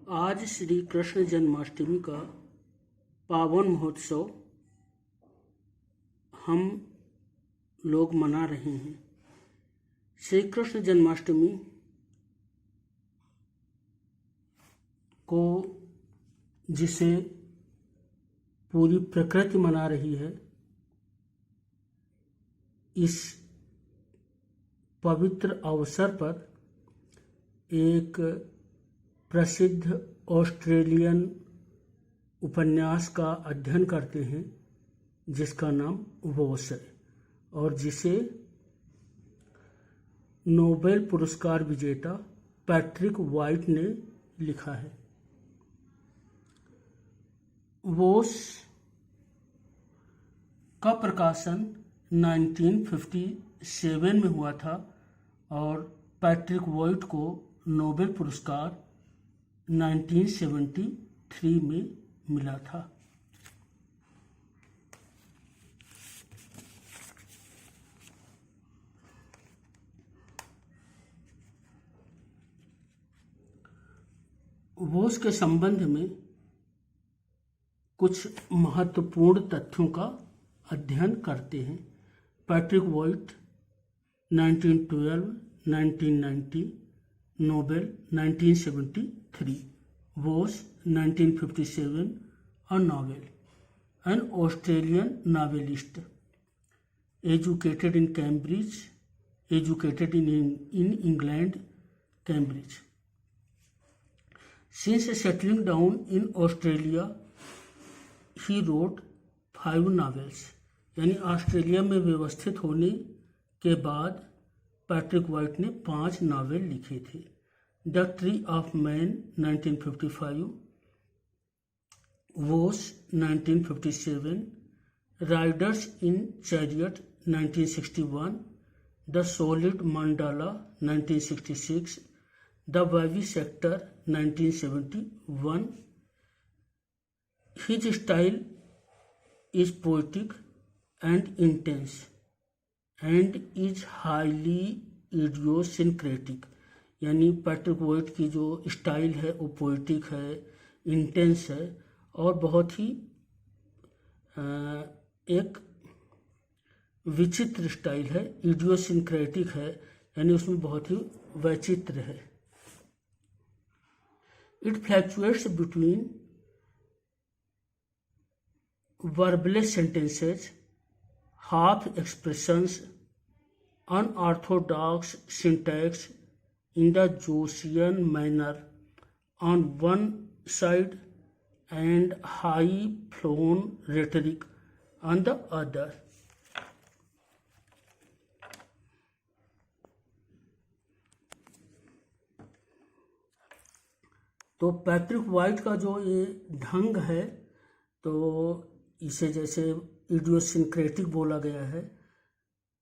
आज श्री कृष्ण जन्माष्टमी का पावन महोत्सव हम लोग मना रहे हैं। श्री कृष्ण जन्माष्टमी को जिसे पूरी प्रकृति मना रही है, इस पवित्र अवसर पर एक प्रसिद्ध ऑस्ट्रेलियन उपन्यास का अध्ययन करते हैं जिसका नाम वॉस है और जिसे नोबेल पुरस्कार विजेता पैट्रिक वाइट ने लिखा है। वॉस का प्रकाशन 1957 में हुआ था और पैट्रिक वाइट को नोबेल पुरस्कार 1973 में मिला था। वॉस के संबंध में कुछ महत्वपूर्ण तथ्यों का अध्ययन करते हैं। Patrick White 1912, 1990, Nobel 1973, Voss 1957, a novel, an Australian novelist, educated in Cambridge, educated in England, Cambridge. Since settling down in Australia, he wrote 5 novels. यानी ऑस्ट्रेलिया में व्यवस्थित होने के बाद पैट्रिक वाइट ने 5 नावल लिखे थे। The Tree of Man 1955, Voss 1957, Riders in Chariot 1961, the Solid Mandala 1966, the Vivisector 1971. His style is poetic and intense and is highly idiosyncratic. यानी पैट्रिक वाइट की जो स्टाइल है वो पोएटिक है, इंटेंस है और बहुत ही एक विचित्र स्टाइल है। इडियोसिंक्रेटिक है यानी उसमें बहुत ही वैचित्र है। It fluctuates between verbless sentences, half expressions, unorthodox syntax in the Joycean manner on one side and high-flown rhetoric on the other. तो पैट्रिक वाइट का जो ये ढंग है तो इसे जैसे इडियोसिंक्रेटिक बोला गया है,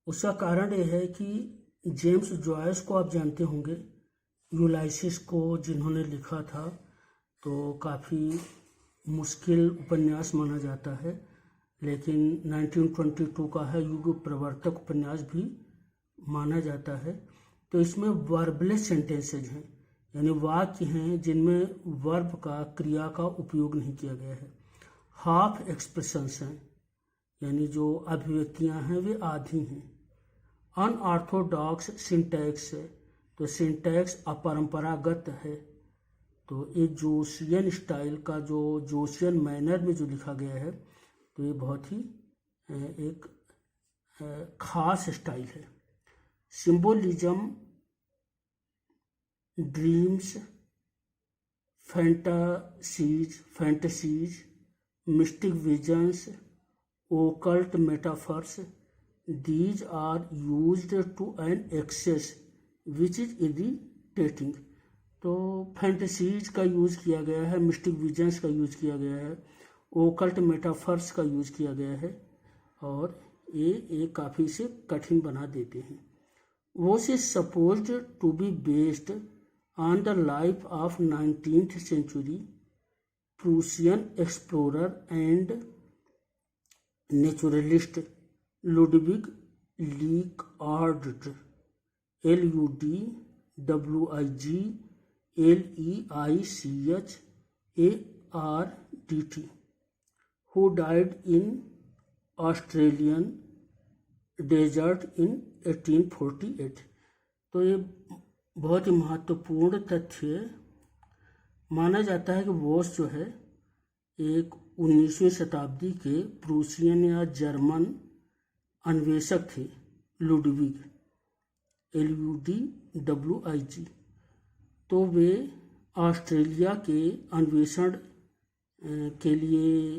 उसका कारण ये है कि जेम्स जॉयस को आप जानते होंगे, यूलाइसिस को जिन्होंने लिखा था, तो काफ़ी मुश्किल उपन्यास माना जाता है, लेकिन 1922 का है युग प्रवर्तक उपन्यास भी माना जाता है। तो इसमें वर्बलेस सेंटेंसेज हैं यानी वाक्य हैं जिनमें वर्ब का, क्रिया का उपयोग नहीं किया गया है। हाफ एक्सप्रेशंस हैं यानी जो अभिव्यक्तियां हैं वे आधी हैं। अनऑर्थोडॉक्स सिंटैक्स है तो सिंटैक्स अपरंपरागत है। तो ये जोशियन स्टाइल का जो जोशियन मैनर में जो लिखा गया है तो ये बहुत ही एक खास स्टाइल है। Symbolism, dreams, fantasies, mystic visions, occult metaphors, these are used to an excess which is irritating. तो फैंटेसीज का यूज़ किया गया है, मिस्टिक विजन्स का यूज़ किया गया है, ओकल्ट मेटाफर्स का यूज़ किया गया है और ये काफ़ी से कठिन बना देते हैं। Voss is supposed to be based on the life of 19th century Prussian explorer and naturalist Ludwig Leichhardt, LUDWIG LEICHARDT, who died in Australian desert in 1848। तो ये बहुत ही महत्वपूर्ण तथ्य माना जाता है कि वॉश जो है एक 19वीं शताब्दी के प्रूसियन या जर्मन अन्वेषक थे, लुडविग LUDWIG। तो वे ऑस्ट्रेलिया के अन्वेषण के लिए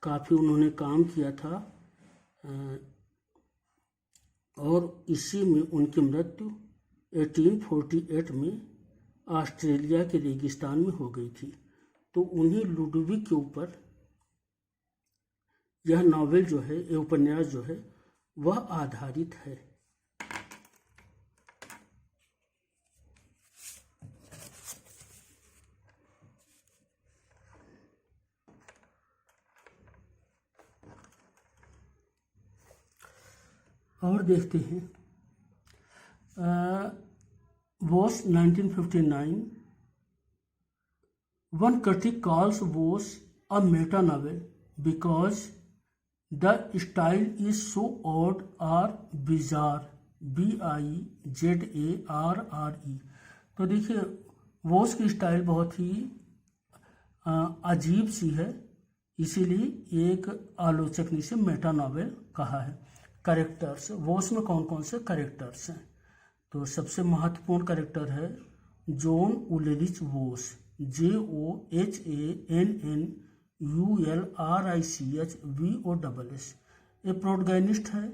काफ़ी उन्होंने काम किया था और इसी में उनकी मृत्यु 1848 में ऑस्ट्रेलिया के रेगिस्तान में हो गई थी। तो उन्हीं लुडविग के ऊपर यह नॉवेल जो है, ये उपन्यास जो है वह आधारित है। और देखते हैं wash 1959। One critic calls Wosh a meta-novel because the style is so odd or bizarre, BIZARRE। तो देखिए वॉश की स्टाइल बहुत ही अजीब सी है, इसीलिए एक आलोचक ने इसे मेटा नॉवेल कहा है। कैरेक्टर्स, वॉश में कौन कौन से कैरेक्टर्स हैं? तो सबसे महत्वपूर्ण कैरेक्टर है जॉन उलरिच वॉश, JOHANNULRICHVOSS। ये प्रोटगनिस्ट है,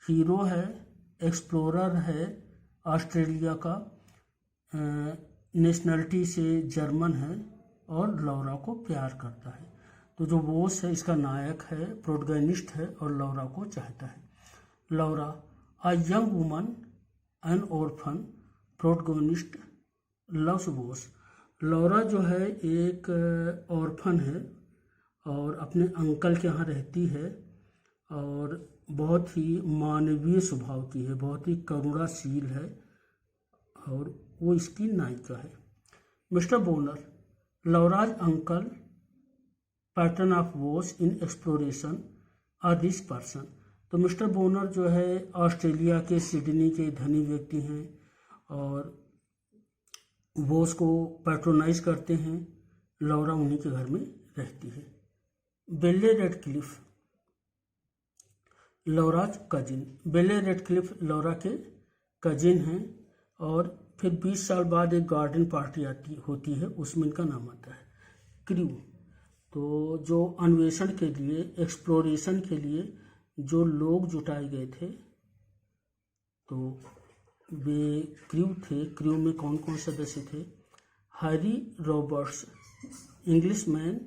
हीरो है, एक्सप्लोरर है, ऑस्ट्रेलिया का, नेशनलिटी से जर्मन है और लौरा को प्यार करता है। तो जो वॉश है इसका नायक है, प्रोटगनिस्ट है और लौरा को चाहता है। Laura, a young woman an orphan, protagonist loves Voss. Laura जो है एक ऑर्फन है और अपने अंकल के यहाँ रहती है और बहुत ही मानवीय स्वभाव की है, बहुत ही करुणाशील है और वो इसकी नायिका है। Mister Bonner, Laura's uncle, patron of Voss in exploration, a rich person. तो मिस्टर बोनर जो है ऑस्ट्रेलिया के सिडनी के धनी व्यक्ति हैं और वॉश को पैट्रोनाइज करते हैं। लौरा उन्हीं के घर में रहती है। बेले रेडक्लिफ, लौराज कजिन। बेले रेडक्लिफ लौरा के कजिन हैं और फिर 20 साल बाद एक गार्डन पार्टी होती है, उसमें इनका नाम आता है। क्रू, तो जो अन्वेषण के लिए, एक्सप्लोरेशन के लिए जो लोग जुटाए गए थे तो वे क्रू थे। क्रू में कौन कौन सदस्य थे? Harry Roberts, Englishman,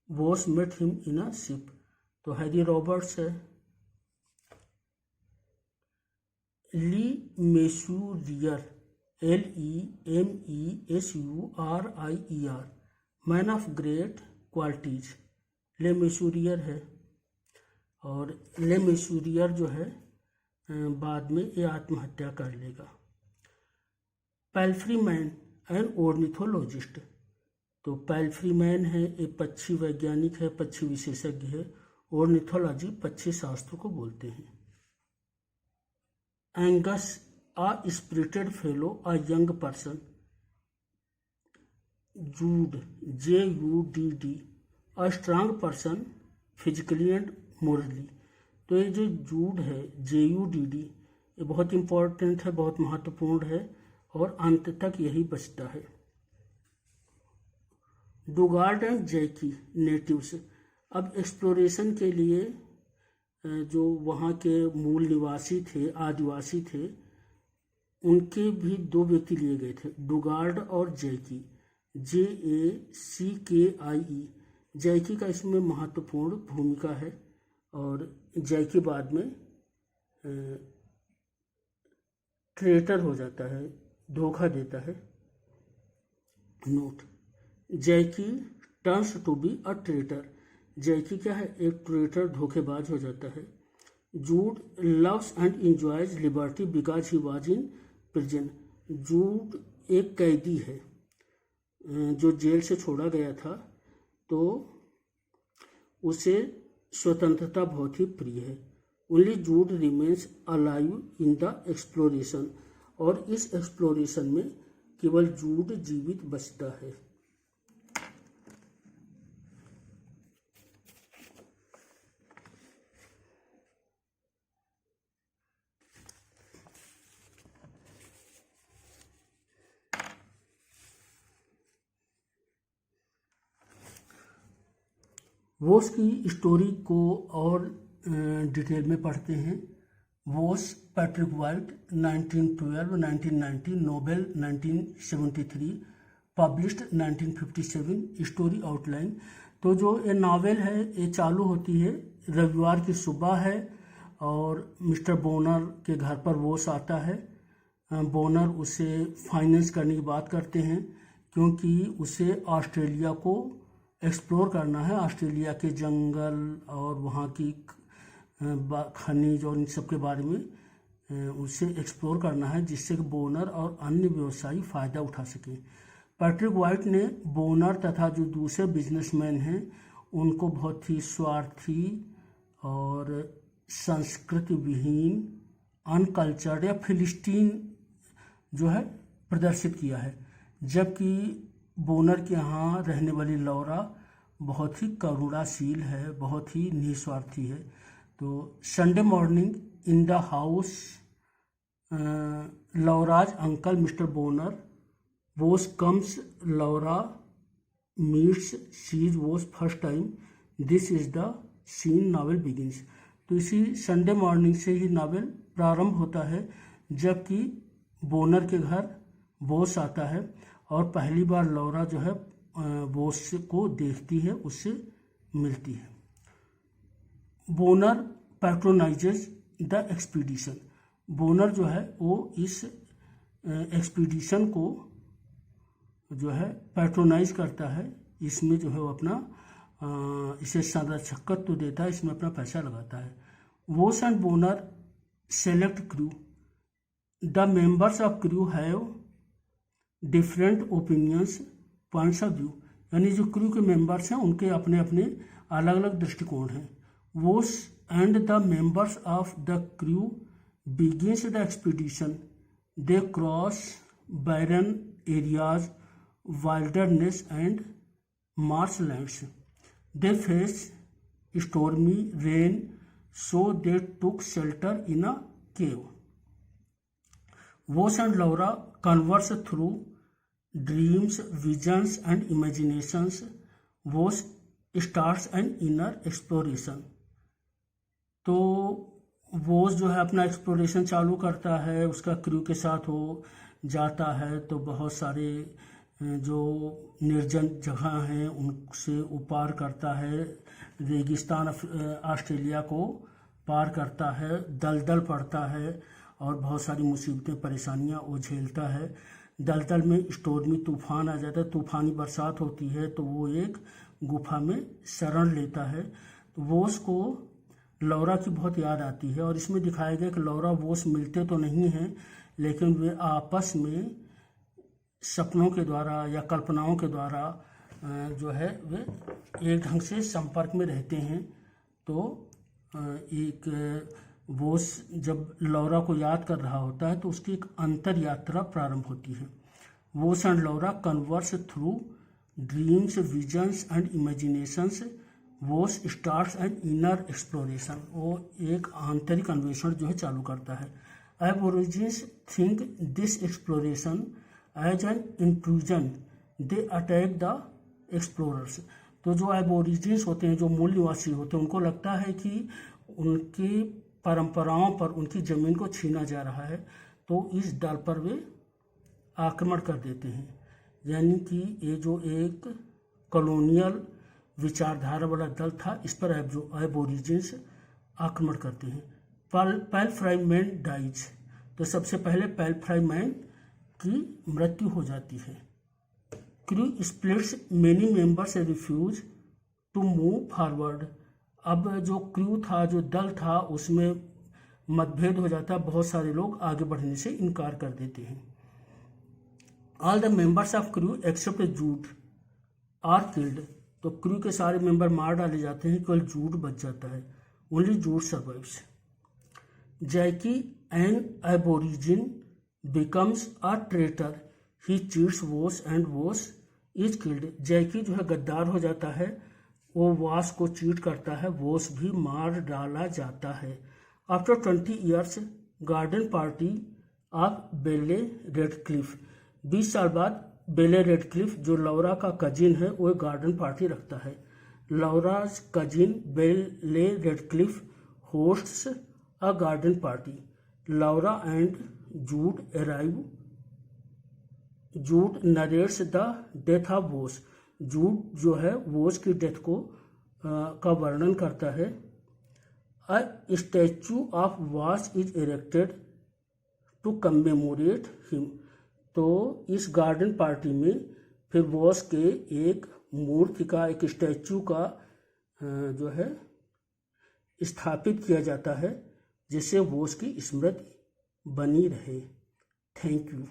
Voss met him in a ship. तो हैरी रॉबर्ट्स है। Le Mesurier, LEMESURIER, man of great qualities, Le Mesurier है। और ले मेसूरियर जो है बाद में ये आत्महत्या कर लेगा। पैल्फ्री मैन एन ऑर्निथोलॉजिस्ट। तो पैल्फ्री मैन है, एक पक्षी वैज्ञानिक है, पक्षी विशेषज्ञ है। ऑर्निथोलॉजी पक्षी शास्त्र को बोलते हैं। Angus, a spirited fellow, a young person. Judd, JUDD, a strong person physically and morally. तो ये जो जूड है, JUDD, ये बहुत इम्पोर्टेंट है, बहुत महत्वपूर्ण है और अंत तक यही बचता है। Dugard and Jackie, natives. अब एक्सप्लोरेशन के लिए जो वहाँ के मूल निवासी थे, आदिवासी थे, उनके भी 2 व्यक्ति लिए गए थे, डुगार्ड और जैकी, JACKIE। जैकी का इसमें महत्वपूर्ण भूमिका है और जैकी बाद में ट्रेटर हो जाता है, धोखा देता है। Note, Jackie turns to be a traitor. Jackie क्या है? एक ट्रेटर, धोखेबाज हो जाता है। Judd loves and enjoys liberty because he was in prison. Judd एक कैदी है जो जेल से छोड़ा गया था, तो उसे स्वतंत्रता बहुत ही प्रिय है। Only Judd remains alive in the exploration, और इस एक्सप्लोरेशन में केवल जूड जीवित बचता है। वोस की स्टोरी को और डिटेल में पढ़ते हैं। Voss Patrick White 1912 1990, Nobel 1973, published 1957। Story outline, तो जो ये नावल है ये चालू होती है रविवार की सुबह है और मिस्टर बोनर के घर पर वोस आता है। बोनर उसे फाइनेंस करने की बात करते हैं क्योंकि उसे ऑस्ट्रेलिया को एक्सप्लोर करना है। ऑस्ट्रेलिया के जंगल और वहाँ की खनिज और इन सब के बारे में उसे एक्सप्लोर करना है, जिससे कि बोनर और अन्य व्यवसायी फ़ायदा उठा सकें। पैट्रिक वाइट ने बोनर तथा जो दूसरे बिजनेसमैन हैं उनको बहुत ही स्वार्थी और संस्कृति विहीन, अनकल्चर्ड या फिलिस्टीन जो है प्रदर्शित किया है, जबकि बोनर के यहाँ रहने वाली लौरा बहुत ही करुणाशील है, बहुत ही निस्वार्थी है। तो Sunday morning in the house, Laura's uncle mister Bonner, Voss comes, Laura meets sees Voss first time, this is the scene, novel begins. तो इसी संडे मॉर्निंग से ही नावल प्रारंभ होता है, जबकि बोनर के घर वोस आता है और पहली बार लौरा जो है वोस को देखती है, उससे मिलती है। बोनर पैट्रोनाइजेज द एक्सपीडिशन, बोनर जो है वो इस एक्सपीडिशन को जो है पैट्रोनाइज करता है, इसमें जो है वो अपना इसे संरक्षकत्व देता है, इसमें अपना पैसा लगाता है। Voss and Bonner select crew, the members of crew have different opinions, points of view, यानी जो क्रू के मेंबर्स हैं उनके अपने अपने अलग अलग दृष्टिकोण हैं। Voss and the members of the crew begins the expedition, they cross barren areas, wilderness and marshlands, they face stormy rain, so they took shelter in a cave. Voss and Laura converse through dreams, visions and imaginations. Vos starts an inner exploration. तो वोस जो है अपना exploration चालू करता है, उसका crew के साथ हो जाता है, तो बहुत सारे जो निर्जन जगह हैं उनसे वो पार करता है, रेगिस्तान ऑस्ट्रेलिया को पार करता है, दलदल पड़ता है और बहुत सारी मुसीबतें परेशानियां वो झेलता है। दलदल में स्टॉर्मी तूफान आ जाता है, तूफानी बरसात होती है, तो वो एक गुफा में शरण लेता है। तो वोस को लौरा की बहुत याद आती है और इसमें दिखाया गया कि लौरा वोस मिलते तो नहीं हैं, लेकिन वे आपस में सपनों के द्वारा या कल्पनाओं के द्वारा जो है वे एक ढंग से संपर्क में रहते हैं। तो एक वोस जब लौरा को याद कर रहा होता है तो उसकी एक अंतर यात्रा प्रारंभ होती है। Voss and Laura converse through dreams, visions and imaginations, Voss starts an inner exploration, वो एक आंतरिक अन्वेषण जो है चालू करता है। Aborigines think this exploration as an intrusion, they attack the explorers. तो जो एबोरिजिन्स होते हैं, जो मूल निवासी होते हैं, उनको लगता है कि उनकी परंपराओं पर उनकी ज़मीन को छीना जा रहा है, तो इस दल पर वे आक्रमण कर देते हैं। यानी कि ये जो एक कॉलोनियल विचारधारा वाला दल था, इस पर एबोरिजिन्स आक्रमण करते हैं। पैलफ्राई मैन डाइज, तो सबसे पहले पैलफ्राई मैन की मृत्यु हो जाती है। Crew splits, many members refuse to move forward, अब जो क्रू था, जो दल था, उसमें मतभेद हो जाता है, बहुत सारे लोग आगे बढ़ने से इनकार कर देते हैं। All the members of crew except Jude are killed, तो क्रू के सारे मेंबर मार डाले जाते हैं, केवल जूड बच जाता है, only Jude survives. Jackie an aborigine becomes a traitor, he cheats Voss and Voss is killed. Jackie जो है गद्दार हो जाता है, वो वॉस को चीट करता है, वॉस भी मार डाला जाता है। After 20 years garden party of बेले रेडक्लिफ, 20 साल बाद बेले रेडक्लिफ जो लौरा का कजिन है वो गार्डन पार्टी रखता है। Laura's cousin Belle Radclyffe hosts a garden party, Laura and Jude arrive, Jude narrates the death of Voss, Jude जो है वॉस की डेथ को का वर्णन करता है। A statue of Voss is erected to commemorate him, तो इस गार्डन पार्टी में फिर वॉस के एक मूर्ति का, एक स्टैचू का जो है स्थापित किया जाता है, जिससे वॉस की स्मृति बनी रहे। Thank you.